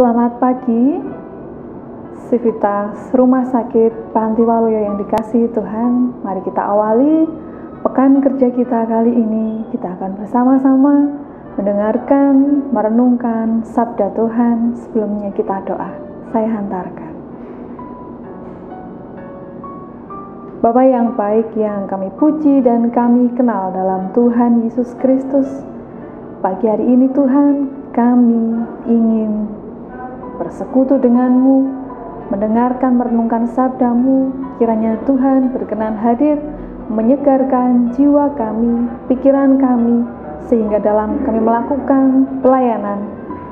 Selamat pagi, Sivitas Rumah Sakit Panti Waluyo yang dikasihi Tuhan. Mari kita awali pekan kerja kita kali ini. Kita akan bersama-sama mendengarkan, merenungkan sabda Tuhan. Sebelumnya kita doa. Saya hantarkan. Bapa yang baik, yang kami puji dan kami kenal dalam Tuhan Yesus Kristus, pagi hari ini Tuhan, kami ingin bersekutu denganmu, mendengarkan, merenungkan sabdamu. Kiranya Tuhan berkenan hadir, menyegarkan jiwa kami, pikiran kami, sehingga dalam kami melakukan pelayanan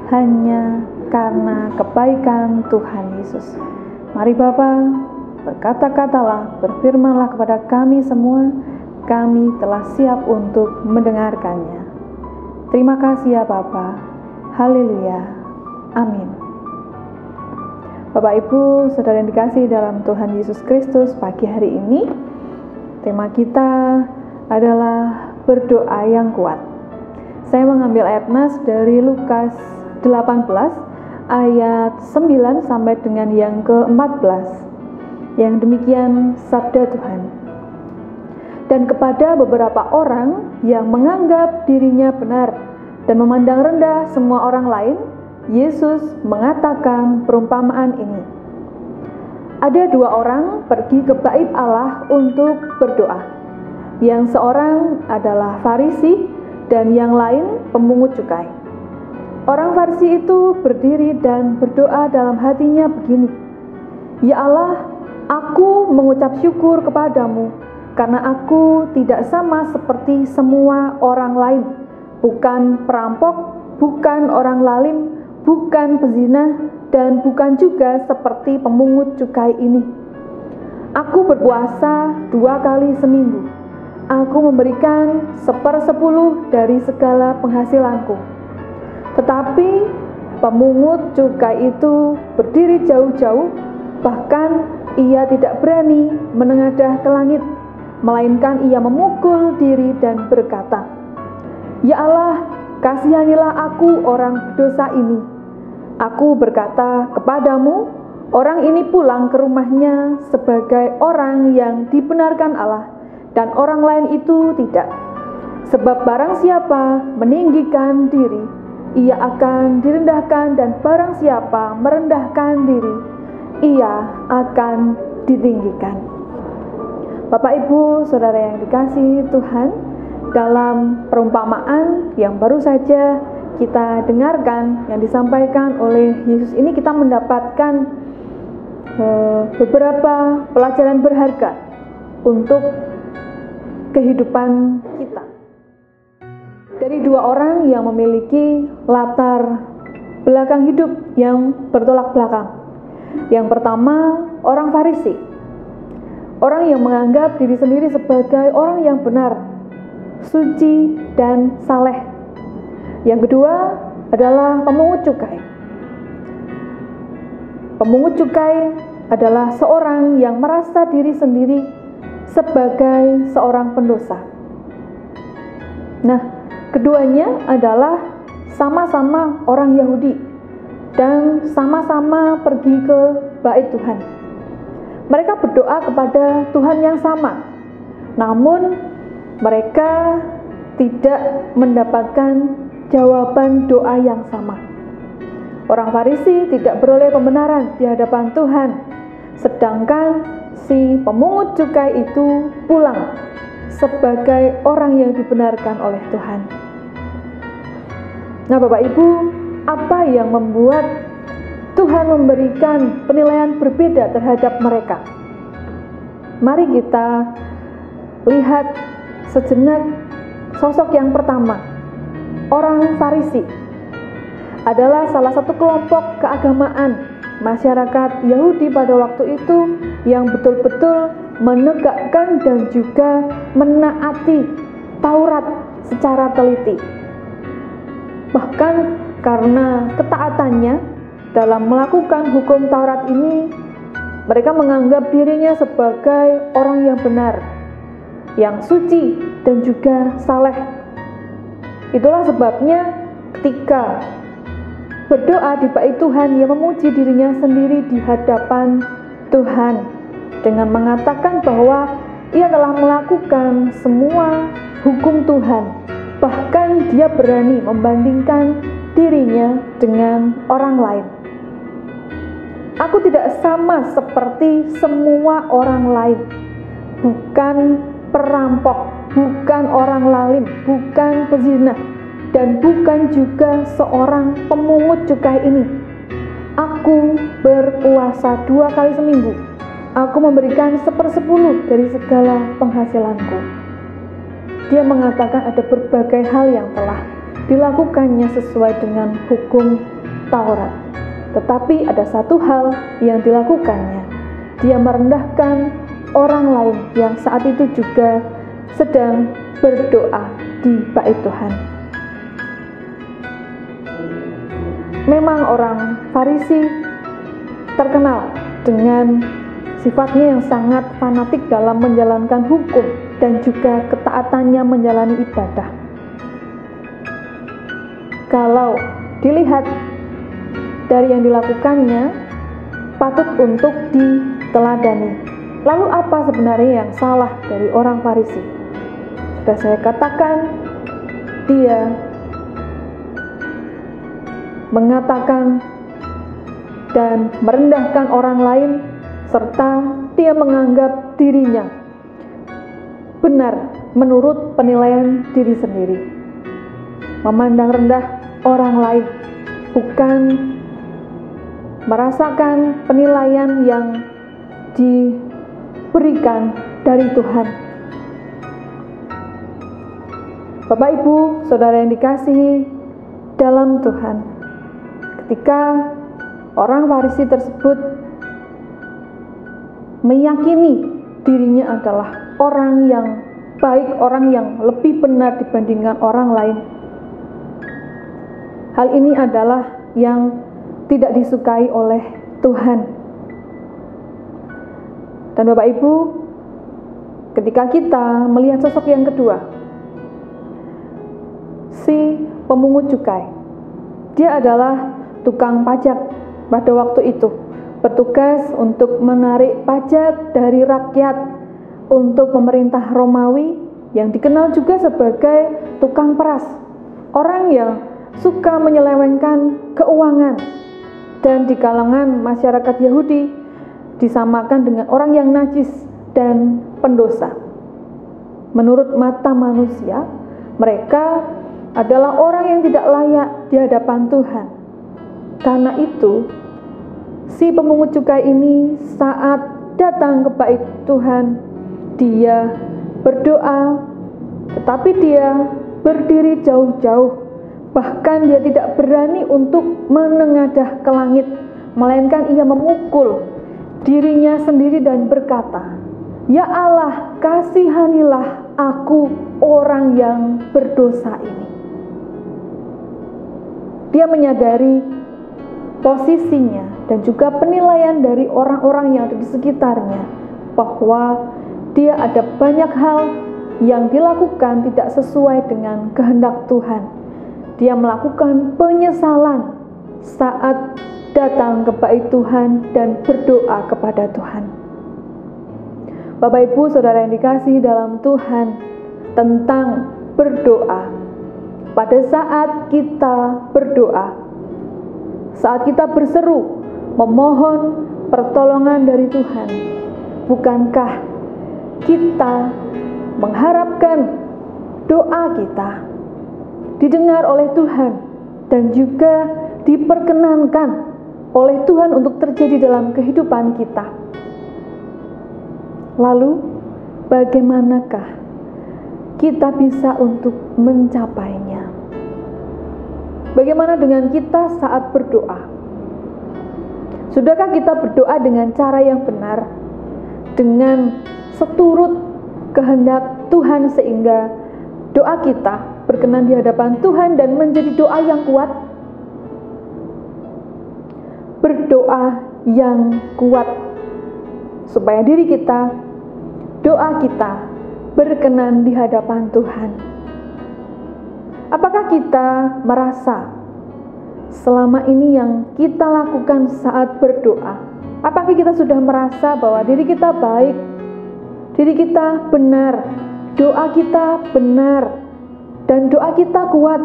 hanya karena kebaikan Tuhan Yesus. Mari Bapa, berkata-katalah, berfirmanlah kepada kami semua. Kami telah siap untuk mendengarkannya. Terima kasih ya Bapa. Haleluya. Amin. Bapak Ibu, saudara yang dikasihi dalam Tuhan Yesus Kristus, pagi hari ini tema kita adalah berdoa yang kuat. Saya mengambil ayat nas dari Lukas 18 ayat 9 sampai dengan yang ke-14. Yang demikian sabda Tuhan. Dan kepada beberapa orang yang menganggap dirinya benar dan memandang rendah semua orang lain, Yesus mengatakan perumpamaan ini. Ada dua orang pergi ke bait Allah untuk berdoa. Yang seorang adalah Farisi dan yang lain pemungut cukai. Orang Farisi itu berdiri dan berdoa dalam hatinya begini, "Ya Allah, aku mengucap syukur kepadamu karena aku tidak sama seperti semua orang lain, bukan perampok, bukan orang lalim, bukan pezina, dan bukan juga seperti pemungut cukai ini. Aku berpuasa 2 kali seminggu. Aku memberikan 1/10 dari segala penghasilanku." Tetapi pemungut cukai itu berdiri jauh-jauh, bahkan ia tidak berani menengadah ke langit, melainkan ia memukul diri dan berkata, "Ya Allah, kasihanilah aku orang berdosa ini." Aku berkata kepadamu, orang ini pulang ke rumahnya sebagai orang yang dibenarkan Allah, dan orang lain itu tidak. Sebab barang siapa meninggikan diri, ia akan direndahkan, dan barang siapa merendahkan diri, ia akan ditinggikan. Bapak Ibu, saudara yang dikasihi Tuhan, dalam perumpamaan yang baru saja kita dengarkan yang disampaikan oleh Yesus ini, kita mendapatkan beberapa pelajaran berharga untuk kehidupan kita dari dua orang yang memiliki latar belakang hidup yang bertolak belakang. Yang pertama, orang Farisi, orang yang menganggap diri sendiri sebagai orang yang benar, suci, dan saleh. Yang kedua adalah pemungut cukai. Pemungut cukai adalah seorang yang merasa diri sendiri sebagai seorang pendosa. Nah, keduanya adalah sama-sama orang Yahudi dan sama-sama pergi ke bait Tuhan. Mereka berdoa kepada Tuhan yang sama, namun mereka tidak mendapatkan jawaban doa yang sama. Orang Farisi tidak beroleh pembenaran di hadapan Tuhan, sedangkan si pemungut cukai itu pulang sebagai orang yang dibenarkan oleh Tuhan. Nah, Bapak Ibu, apa yang membuat Tuhan memberikan penilaian berbeda terhadap mereka? Mari kita lihat sejenak sosok yang pertama. Orang Farisi adalah salah satu kelompok keagamaan masyarakat Yahudi pada waktu itu yang betul-betul menegakkan dan juga menaati Taurat secara teliti. Bahkan karena ketaatannya dalam melakukan hukum Taurat ini, mereka menganggap dirinya sebagai orang yang benar, yang suci, dan juga saleh. Itulah sebabnya ketika berdoa di bait Tuhan, ia memuji dirinya sendiri di hadapan Tuhan dengan mengatakan bahwa ia telah melakukan semua hukum Tuhan. Bahkan dia berani membandingkan dirinya dengan orang lain. Aku tidak sama seperti semua orang lain, bukan perampok, bukan orang lalim, bukan pezina, dan bukan juga seorang pemungut cukai ini. Aku berpuasa 2 kali seminggu. Aku memberikan 1/10 dari segala penghasilanku. Dia mengatakan ada berbagai hal yang telah dilakukannya sesuai dengan hukum Taurat. Tetapi ada satu hal yang dilakukannya. Dia merendahkan orang lain yang saat itu juga sedang berdoa di bait Tuhan. Memang orang Farisi terkenal dengan sifatnya yang sangat fanatik dalam menjalankan hukum dan juga ketaatannya menjalani ibadah. Kalau dilihat dari yang dilakukannya, patut untuk diteladani. Lalu apa sebenarnya yang salah dari orang Farisi? Sudah saya katakan, dia mengatakan dan merendahkan orang lain, serta dia menganggap dirinya benar menurut penilaian diri sendiri. Memandang rendah orang lain, bukan merasakan penilaian yang diberikan dari Tuhan. Bapak, Ibu, Saudara yang dikasihi dalam Tuhan, ketika orang Farisi tersebut meyakini dirinya adalah orang yang baik, orang yang lebih benar dibandingkan orang lain, hal ini adalah yang tidak disukai oleh Tuhan. Dan Bapak Ibu, ketika kita melihat sosok yang kedua, si pemungut cukai, dia adalah tukang pajak pada waktu itu, bertugas untuk menarik pajak dari rakyat untuk pemerintah Romawi yang dikenal juga sebagai tukang peras, orang yang suka menyelewengkan keuangan, dan di kalangan masyarakat Yahudi disamakan dengan orang yang najis dan pendosa. Menurut mata manusia, mereka adalah orang yang tidak layak di hadapan Tuhan. Karena itu, si pemungut cukai ini saat datang ke bait Tuhan, dia berdoa, tetapi dia berdiri jauh-jauh. Bahkan dia tidak berani untuk menengadah ke langit, melainkan ia memukul dirinya sendiri dan berkata, "Ya Allah, kasihanilah aku, orang yang berdosa ini." Dia menyadari posisinya dan juga penilaian dari orang-orang yang ada di sekitarnya, bahwa dia ada banyak hal yang dilakukan tidak sesuai dengan kehendak Tuhan. Dia melakukan penyesalan saat datang ke bait Tuhan dan berdoa kepada Tuhan. Bapak, Ibu, Saudara yang dikasihi dalam Tuhan, tentang berdoa. Pada saat kita berdoa, saat kita berseru memohon pertolongan dari Tuhan, bukankah kita mengharapkan doa kita didengar oleh Tuhan dan juga diperkenankan oleh Tuhan untuk terjadi dalam kehidupan kita? Lalu bagaimanakah kita bisa untuk mencapainya? Bagaimana dengan kita saat berdoa? Sudahkah kita berdoa dengan cara yang benar, dengan seturut kehendak Tuhan, sehingga doa kita berkenan di hadapan Tuhan dan menjadi doa yang kuat? Berdoa yang kuat supaya diri kita, doa kita berkenan di hadapan Tuhan. Apakah kita merasa selama ini yang kita lakukan saat berdoa? Apakah kita sudah merasa bahwa diri kita baik, diri kita benar, doa kita benar, dan doa kita kuat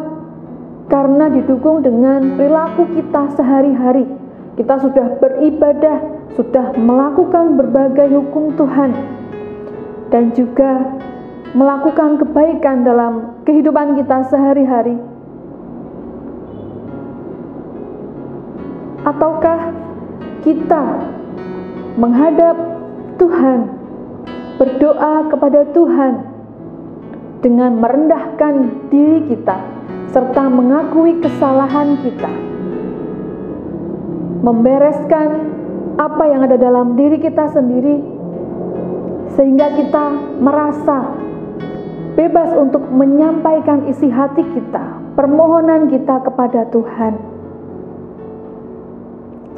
karena didukung dengan perilaku kita sehari-hari? Kita sudah beribadah, sudah melakukan berbagai hukum Tuhan, dan juga melakukan kebaikan dalam kehidupan kita sehari-hari. Ataukah kita menghadap Tuhan, berdoa kepada Tuhan dengan merendahkan diri kita serta mengakui kesalahan kita, membereskan apa yang ada dalam diri kita sendiri, sehingga kita merasa bebas untuk menyampaikan isi hati kita, permohonan kita kepada Tuhan.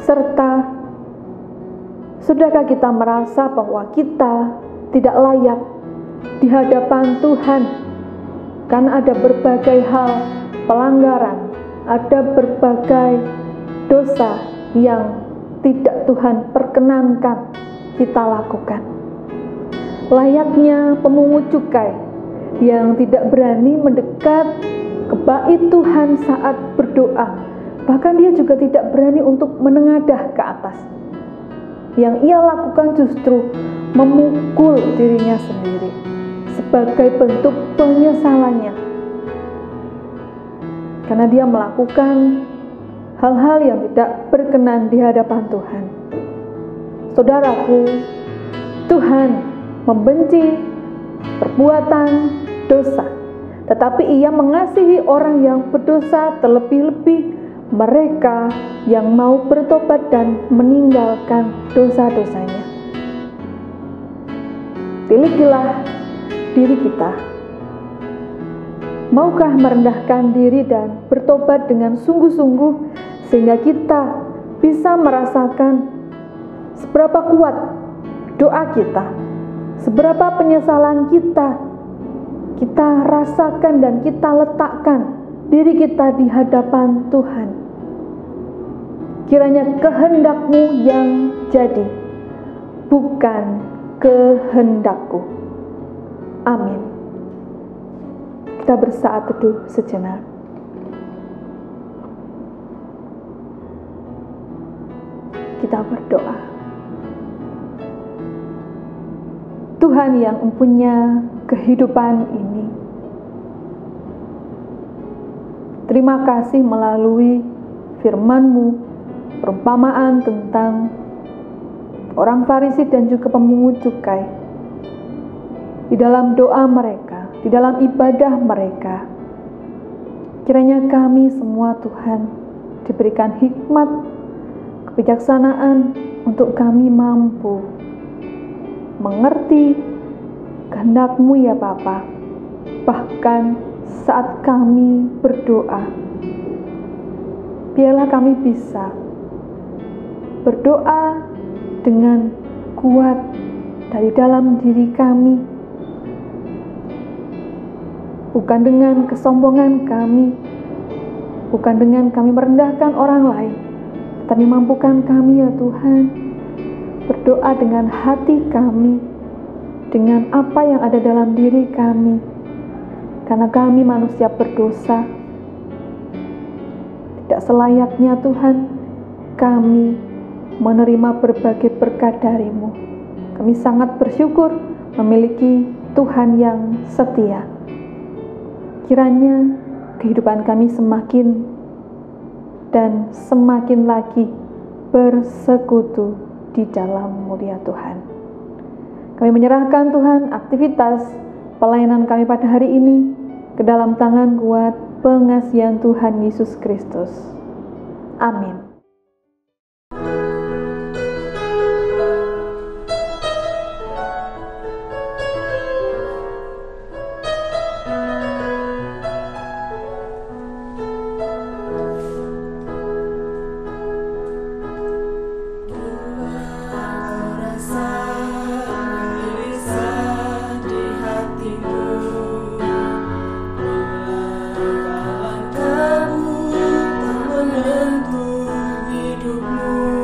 Serta sudahkah kita merasa bahwa kita tidak layak di hadapan Tuhan karena ada berbagai hal pelanggaran, ada berbagai dosa yang tidak Tuhan perkenankan kita lakukan. Layaknya pemungut cukai yang tidak berani mendekat ke bait Tuhan saat berdoa, bahkan dia juga tidak berani untuk menengadah ke atas. Yang ia lakukan justru memukul dirinya sendiri sebagai bentuk penyesalannya, karena dia melakukan hal-hal yang tidak berkenan di hadapan Tuhan. Saudaraku, Tuhan membenci perbuatan dosa, tetapi Ia mengasihi orang yang berdosa, terlebih-lebih mereka yang mau bertobat dan meninggalkan dosa-dosanya. Tilikilah diri kita. Maukah merendahkan diri dan bertobat dengan sungguh-sungguh sehingga kita bisa merasakan seberapa kuat doa kita, seberapa penyesalan kita rasakan dan kita letakkan diri kita di hadapan Tuhan. Kiranya kehendak-Mu yang jadi, bukan kehendakku. Amin. Kita bersaat teduh sejenak. Kita berdoa. Tuhan yang mempunyai kehidupan ini, terima kasih melalui firman-Mu, perumpamaan tentang orang Farisi dan juga pemungut cukai. Di dalam doa mereka, di dalam ibadah mereka, kiranya kami semua Tuhan diberikan hikmat, kebijaksanaan untuk kami mampu mengerti kehendak-Mu ya Bapa. Bahkan saat kami berdoa, biarlah kami bisa berdoa dengan kuat dari dalam diri kami, bukan dengan kesombongan kami, bukan dengan kami merendahkan orang lain, tetapi mampukan kami ya Tuhan berdoa dengan hati kami, dengan apa yang ada dalam diri kami, karena kami manusia berdosa. Tidak selayaknya Tuhan kami menerima berbagai berkat dari-Mu. Kami sangat bersyukur memiliki Tuhan yang setia. Kiranya kehidupan kami semakin dan semakin lagi bersekutu di dalam mulia Tuhan. Kami menyerahkan Tuhan aktivitas pelayanan kami pada hari ini ke dalam tangan kuat pengasihan Tuhan Yesus Kristus. Amin. Kamu tak Mu.